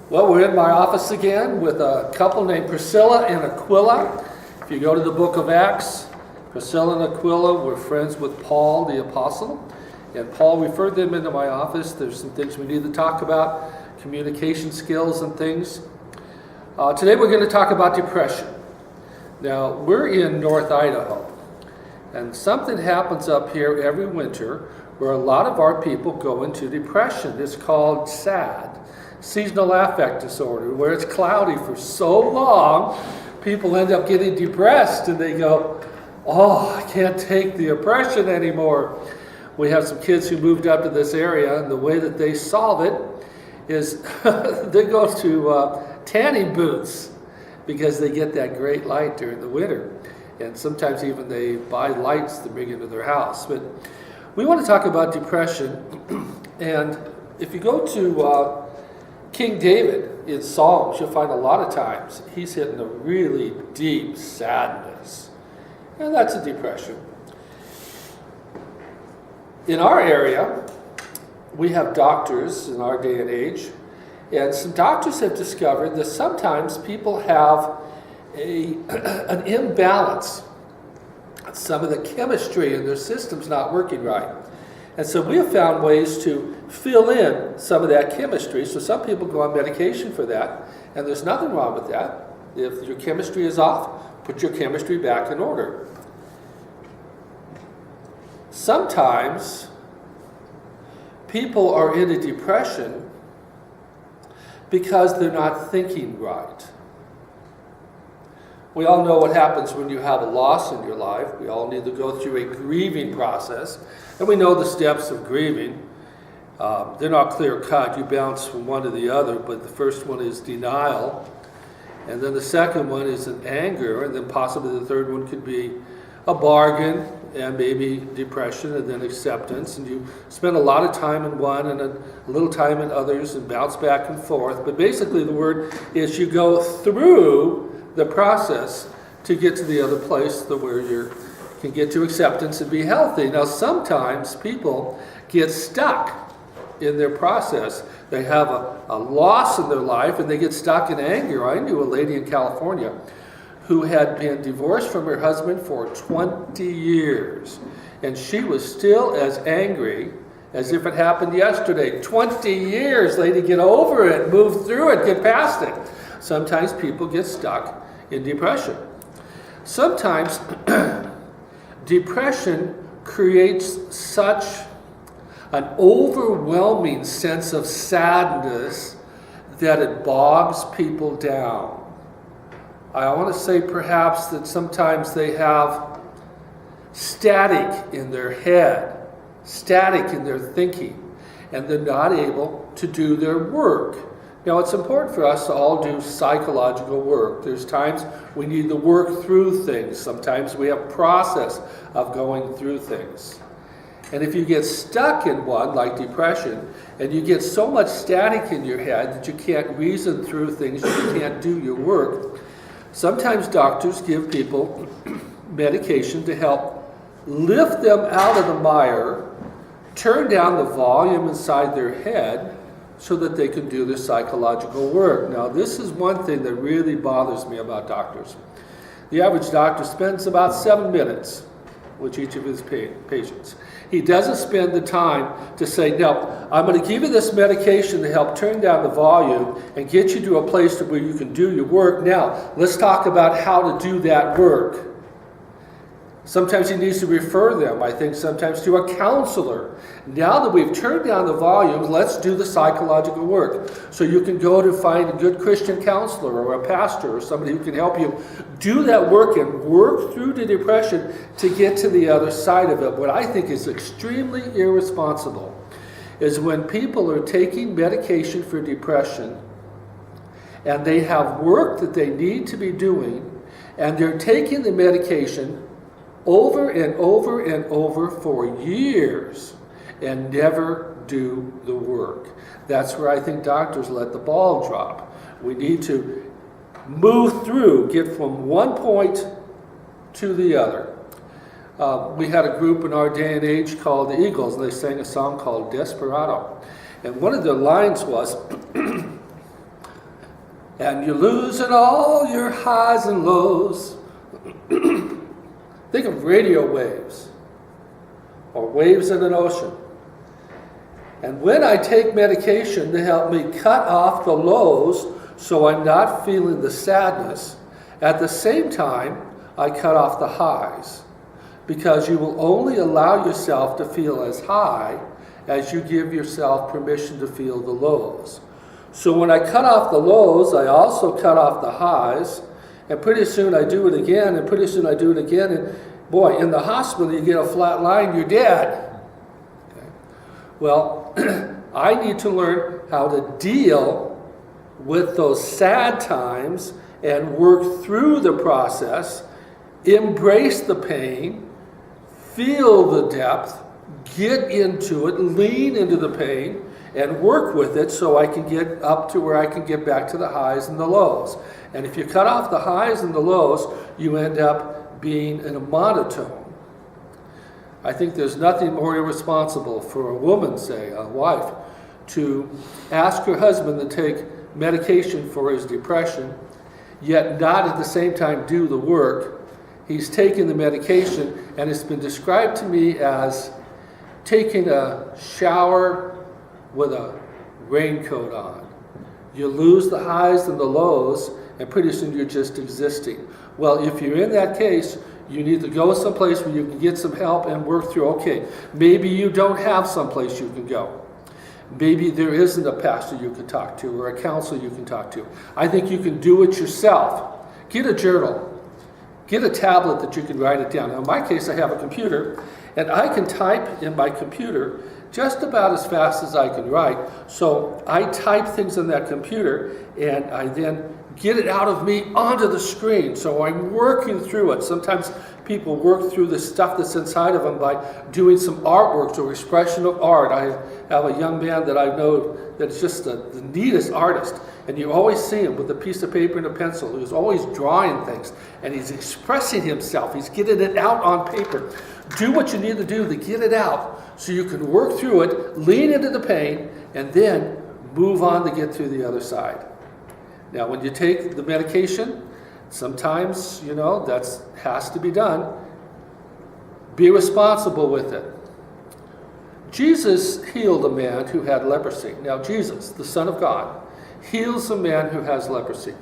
Well, we're in my office again with a couple named Priscilla and Aquila. If you go to the book of Acts, Priscilla and Aquila were friends with Paul the apostle. And Paul referred them into my office. There's some things we need to talk about, communication skills and things. Today we're going to talk about depression. Now, we're in North Idaho. And something happens up here every winter where a lot of our people go into depression. It's called SAD, seasonal affect disorder, where it's cloudy for so long, people end up getting depressed and they go, oh, I can't take the oppression anymore. We have some kids who moved up to this area, and the way that they solve it is they go to tanning booths because they get that great light during the winter. And sometimes even they buy lights to bring into their house. But we want to talk about depression. And if you go to King David in Psalms, you'll find a lot of times he's hitting a really deep sadness. And that's a depression. In our area, we have doctors in our day and age. And some doctors have discovered that sometimes people have an imbalance. Some of the chemistry in their system's not working right. And so we have found ways to fill in some of that chemistry. So some people go on medication for that, and there's nothing wrong with that. If your chemistry is off, put your chemistry back in order. Sometimes people are in a depression because they're not thinking right. We all know what happens when you have a loss in your life. We all need to go through a grieving process. And we know the steps of grieving. They're not clear-cut. You bounce from one to the other, but the first one is denial. And then the second one is an anger. And then possibly the third one could be a bargain and maybe depression and then acceptance. And you spend a lot of time in one and a little time in others and bounce back and forth. But basically the word is you go through the process to get to the other place where you can get to acceptance and be healthy. Now, sometimes people get stuck in their process. They have a loss in their life and they get stuck in anger. I knew a lady in California who had been divorced from her husband for 20 years. And she was still as angry as if it happened yesterday. 20 years, lady, get over it, move through it, get past it. Sometimes people get stuck in depression. Sometimes depression creates such an overwhelming sense of sadness that it bogs people down. I want to say perhaps that sometimes they have static in their head, static in their thinking, and they're not able to do their work. Now, it's important for us to all do psychological work. There's times we need to work through things. Sometimes we have process of going through things. And if you get stuck in one, like depression, and you get so much static in your head that you can't reason through things, you can't do your work, sometimes doctors give people medication to help lift them out of the mire, turn down the volume inside their head, so that they can do their psychological work. Now, this is one thing that really bothers me about doctors. The average doctor spends about 7 minutes with each of his patients. He doesn't spend the time to say, no, I'm going to give you this medication to help turn down the volume and get you to a place where you can do your work. Now, let's talk about how to do that work. Sometimes he needs to refer them, I think, sometimes to a counselor. Now that we've turned down the volume, let's do the psychological work. So you can go to find a good Christian counselor or a pastor or somebody who can help you do that work and work through the depression to get to the other side of it. What I think is extremely irresponsible is when people are taking medication for depression and they have work that they need to be doing and they're taking the medication over and over and over for years and never do the work. That's where I think doctors let the ball drop. We need to move through, get from one point to the other. We had a group in our day and age called the Eagles, and they sang a song called Desperado. And one of their lines was, and you're losing all your highs and lows. Think of radio waves or waves in an ocean. And when I take medication to help me cut off the lows so I'm not feeling the sadness, at the same time, I cut off the highs. Because you will only allow yourself to feel as high as you give yourself permission to feel the lows. So when I cut off the lows, I also cut off the highs, and pretty soon I do it again, and pretty soon I do it again, and boy, in the hospital you get a flat line, you're dead. Okay. Well, I need to learn how to deal with those sad times and work through the process, embrace the pain, feel the depth, get into it, lean into the pain, and work with it so I can get up to where I can get back to the highs and the lows. And if you cut off the highs and the lows, you end up being in a monotone. I think there's nothing more irresponsible for a woman, say, a wife, to ask her husband to take medication for his depression, yet not at the same time do the work. He's taking the medication, and it's been described to me as taking a shower with a raincoat on. You lose the highs and the lows, and pretty soon you're just existing. Well, if you're in that case, you need to go someplace where you can get some help and work through, okay, maybe you don't have someplace you can go. Maybe there isn't a pastor you can talk to or a counselor you can talk to. I think you can do it yourself. Get a journal. Get a tablet that you can write it down. Now, in my case, I have a computer, and I can type in my computer just about as fast as I can write. So I type things in that computer, and I then get it out of me onto the screen. So I'm working through it. Sometimes people work through the stuff that's inside of them by doing some artworks or expression of art. I have a young man that I know that's just the neatest artist. And you always see him with a piece of paper and a pencil. He's always drawing things, and he's expressing himself. He's getting it out on paper. Do what you need to do to get it out so you can work through it, lean into the pain, and then move on to get through the other side. Now, when you take the medication, sometimes, that has to be done. Be responsible with it. Jesus healed a man who had leprosy. Now, Jesus, the Son of God, heals a man who has leprosy.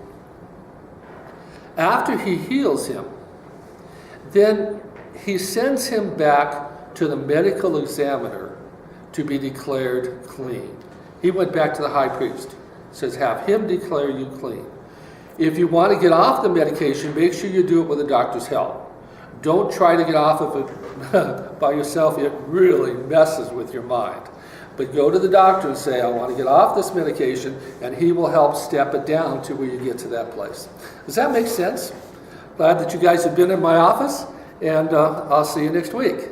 After he heals him, then he sends him back to the medical examiner to be declared clean. He went back to the high priest. Says, have him declare you clean. If you want to get off the medication, make sure you do it with a doctor's help. Don't try to get off of it by yourself. It really messes with your mind. But go to the doctor and say, I want to get off this medication, and he will help step it down to where you get to that place. Does that make sense? Glad that you guys have been in my office, and I'll see you next week.